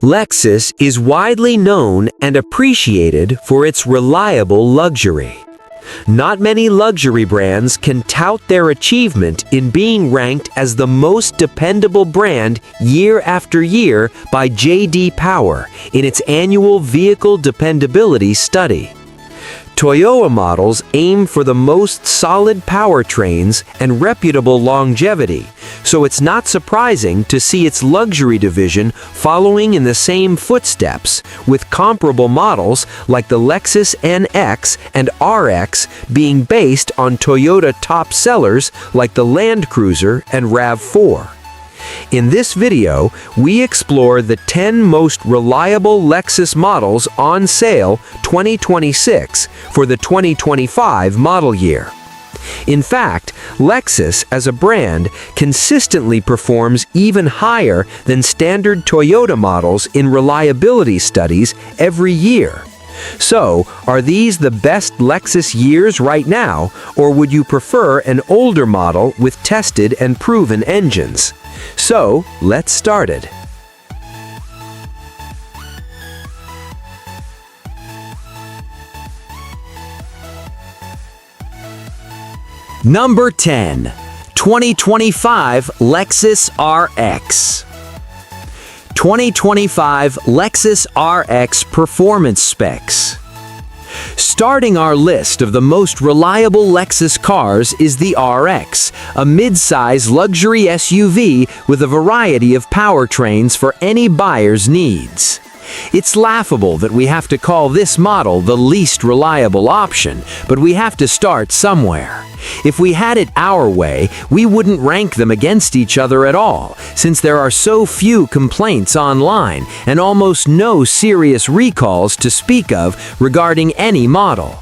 Lexus is widely known and appreciated for its reliable luxury. Not many luxury brands can tout their achievement in being ranked as the most dependable brand year after year by J.D. Power in its annual Vehicle Dependability Study. Toyota models aim for the most solid powertrains and reputable longevity, so it's not surprising to see its luxury division following in the same footsteps, with comparable models like the Lexus NX and RX being based on Toyota top sellers like the Land Cruiser and RAV4. In this video, we explore the 10 most reliable Lexus models on sale 2026 for the 2025 model year. In fact, Lexus as a brand consistently performs even higher than standard Toyota models in reliability studies every year. So, are these the best Lexus years right now, or would you prefer an older model with tested and proven engines? So, let's start it. Number 10. 2025 Lexus RX. 2025 Lexus RX Performance Specs. Starting our list of the most reliable Lexus cars is the RX, a mid-size luxury SUV with a variety of powertrains for any buyer's needs. It's laughable that we have to call this model the least reliable option, but we have to start somewhere. If we had it our way, we wouldn't rank them against each other at all, since there are so few complaints online and almost no serious recalls to speak of regarding any model.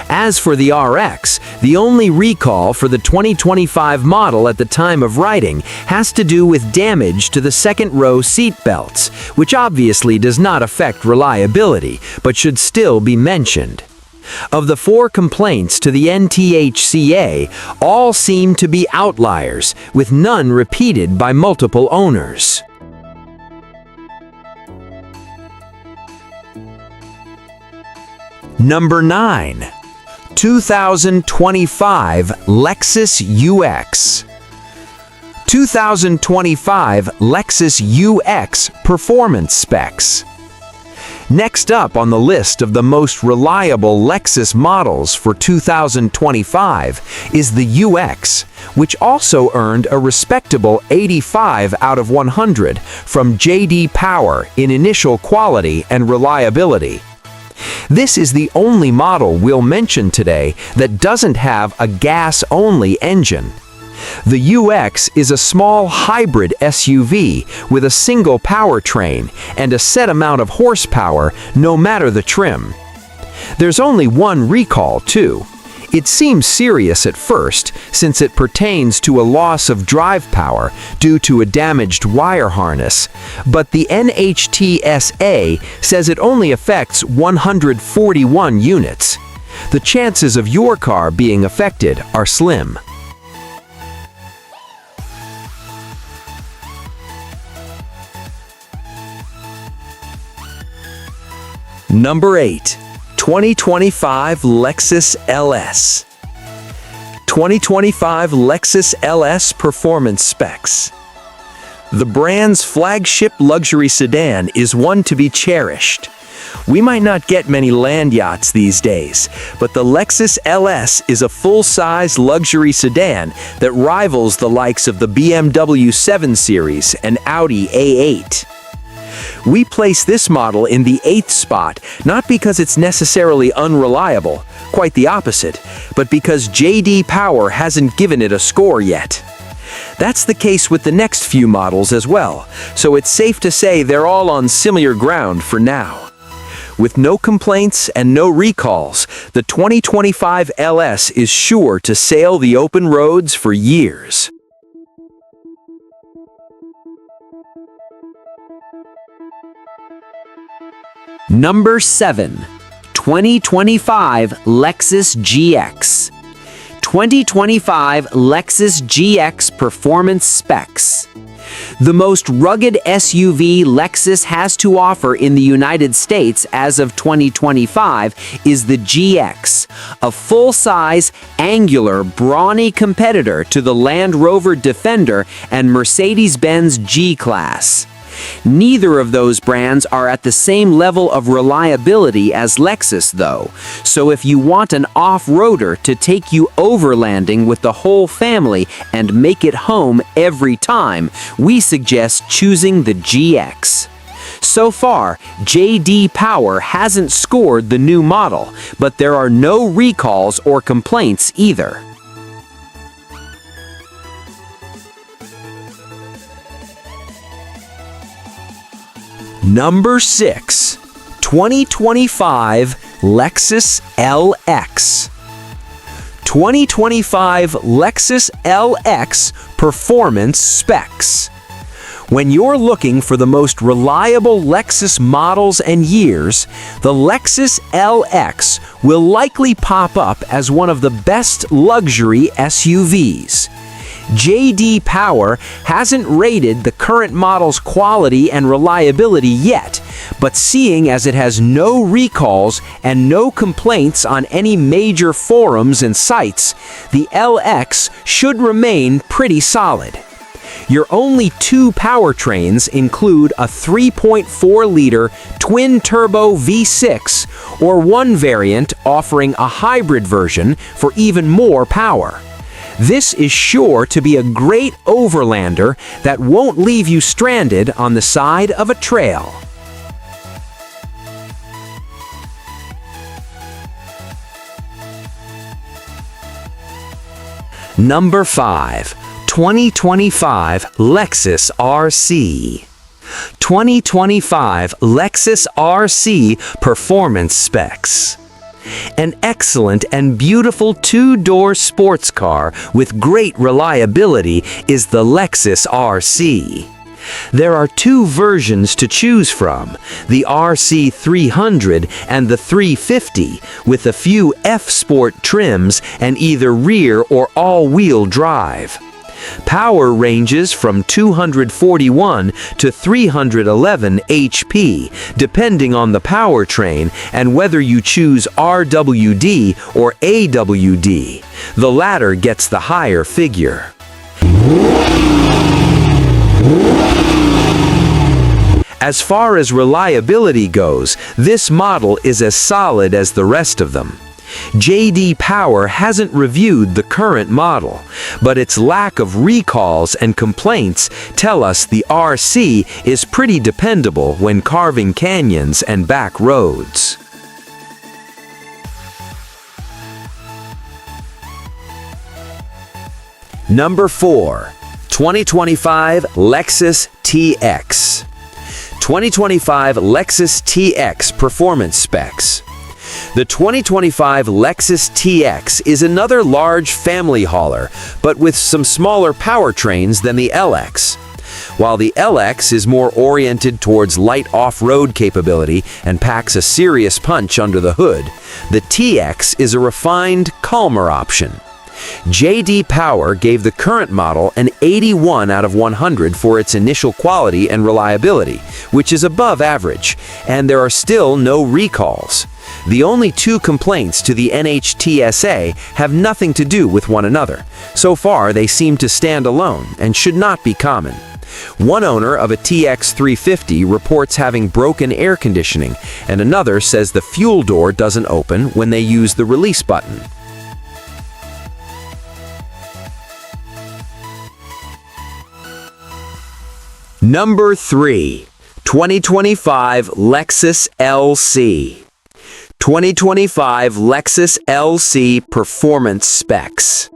As for the RX, the only recall for the 2025 model at the time of writing has to do with damage to the second row seat belts, which obviously does not affect reliability, but should still be mentioned. Of the 4 complaints to the NTHCA, all seem to be outliers, with none repeated by multiple owners. Number 9. 2025 Lexus UX. 2025 Lexus UX Performance Specs. Next up on the list of the most reliable Lexus models for 2025 is the UX, which also earned a respectable 85 out of 100 from J.D. Power in initial quality and reliability. This is the only model we'll mention today that doesn't have a gas-only engine. The UX is a small hybrid SUV with a single powertrain and a set amount of horsepower no matter the trim. There's only one recall, too. It seems serious at first, since it pertains to a loss of drive power due to a damaged wire harness, but the NHTSA says it only affects 141 units. The chances of your car being affected are slim. Number 8. 2025 Lexus LS. 2025 Lexus LS Performance Specs. The brand's flagship luxury sedan is one to be cherished. We might not get many land yachts these days, but the Lexus LS is a full-size luxury sedan that rivals the likes of the BMW 7 Series and Audi A8. We place this model in the 8th spot, not because it's necessarily unreliable, quite the opposite, but because J.D. Power hasn't given it a score yet. That's the case with the next few models as well, so it's safe to say they're all on similar ground for now. With no complaints and no recalls, the 2025 LS is sure to sail the open roads for years. Number 7. 2025 Lexus GX. 2025 Lexus GX Performance Specs. The most rugged SUV Lexus has to offer in the United States as of 2025 is the GX, a full-size, angular, brawny competitor to the Land Rover Defender and Mercedes-Benz G-Class. Neither of those brands are at the same level of reliability as Lexus, though, so if you want an off-roader to take you overlanding with the whole family and make it home every time, we suggest choosing the GX. So far, J.D. Power hasn't scored the new model, but there are no recalls or complaints either. Number 6. 2025 Lexus LX. 2025 Lexus LX Performance Specs. When you're looking for the most reliable Lexus models and years, the Lexus LX will likely pop up as one of the best luxury SUVs. J.D. Power hasn't rated the current model's quality and reliability yet, but seeing as it has no recalls and no complaints on any major forums and sites, the LX should remain pretty solid. Your only two powertrains include a 3.4-liter twin-turbo V6 or one variant offering a hybrid version for even more power. This is sure to be a great overlander that won't leave you stranded on the side of a trail. Number 5. 2025 Lexus RC. 2025 Lexus RC Performance Specs. An excellent and beautiful two-door sports car with great reliability is the Lexus RC. There are two versions to choose from, the RC 300 and the 350, with a few F-Sport trims and either rear or all-wheel drive. Power ranges from 241 to 311 HP, depending on the powertrain and whether you choose RWD or AWD. The latter gets the higher figure. As far as reliability goes, this model is as solid as the rest of them. J.D. Power hasn't reviewed the current model, but its lack of recalls and complaints tell us the RC is pretty dependable when carving canyons and back roads. Number 4. 2025 Lexus TX. 2025 Lexus TX Performance Specs. The 2025 Lexus TX is another large family hauler, but with some smaller powertrains than the LX. While the LX is more oriented towards light off-road capability and packs a serious punch under the hood, the TX is a refined, calmer option. J.D. Power gave the current model an 81 out of 100 for its initial quality and reliability, which is above average, and there are still no recalls. The only two complaints to the NHTSA have nothing to do with one another. So far, they seem to stand alone and should not be common. One owner of a TX 350 reports having broken air conditioning, and another says the fuel door doesn't open when they use the release button. Number 3. 2025 Lexus LC. 2025 Lexus LC Performance Specs.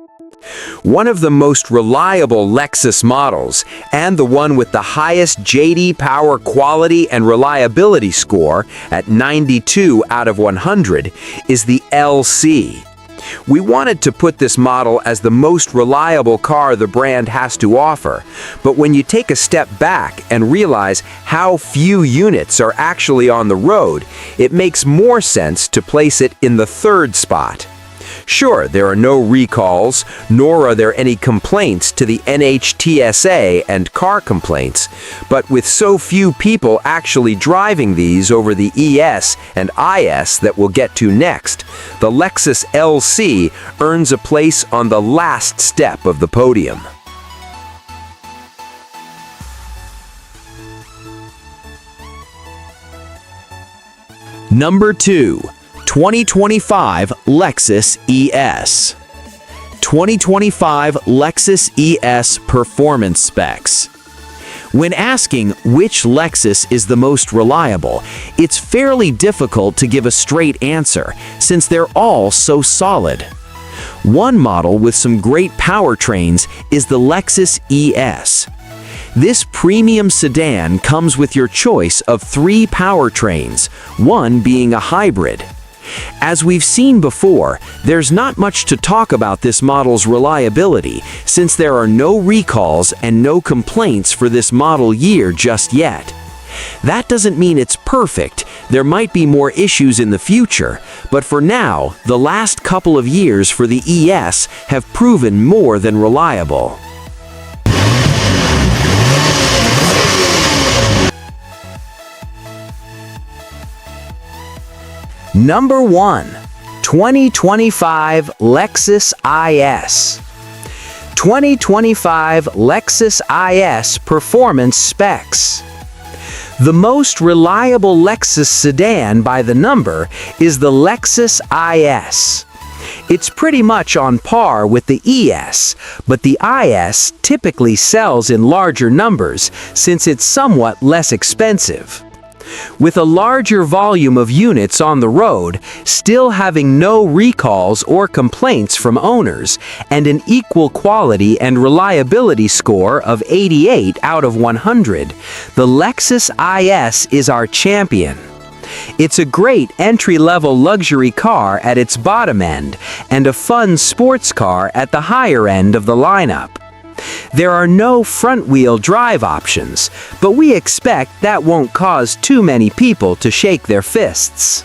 One of the most reliable Lexus models, and the one with the highest J.D. Power quality and reliability score at 92 out of 100, is the LC. We wanted to put this model as the most reliable car the brand has to offer, but when you take a step back and realize how few units are actually on the road, it makes more sense to place it in the third spot. Sure, there are no recalls, nor are there any complaints to the NHTSA and car complaints, but with so few people actually driving these over the ES and IS that we'll get to next, the Lexus LC earns a place on the last step of the podium. Number 2. 2025 Lexus ES. 2025 Lexus ES performance specs. When asking which Lexus is the most reliable, it's fairly difficult to give a straight answer since they're all so solid. One model with some great powertrains is the Lexus ES. This premium sedan comes with your choice of 3 powertrains, one being a hybrid. As we've seen before, there's not much to talk about this model's reliability since there are no recalls and no complaints for this model year just yet. That doesn't mean it's perfect, there might be more issues in the future, but for now, the last couple of years for the ES have proven more than reliable. Number 1. 2025 Lexus IS. 2025 Lexus IS performance specs. The most reliable Lexus sedan by the number is the Lexus IS. It's pretty much on par with the ES, but the IS typically sells in larger numbers since it's somewhat less expensive. With a larger volume of units on the road, still having no recalls or complaints from owners, and an equal quality and reliability score of 88 out of 100, the Lexus IS is our champion. It's a great entry-level luxury car at its bottom end, and a fun sports car at the higher end of the lineup. There are no front-wheel drive options, but we expect that won't cause too many people to shake their fists.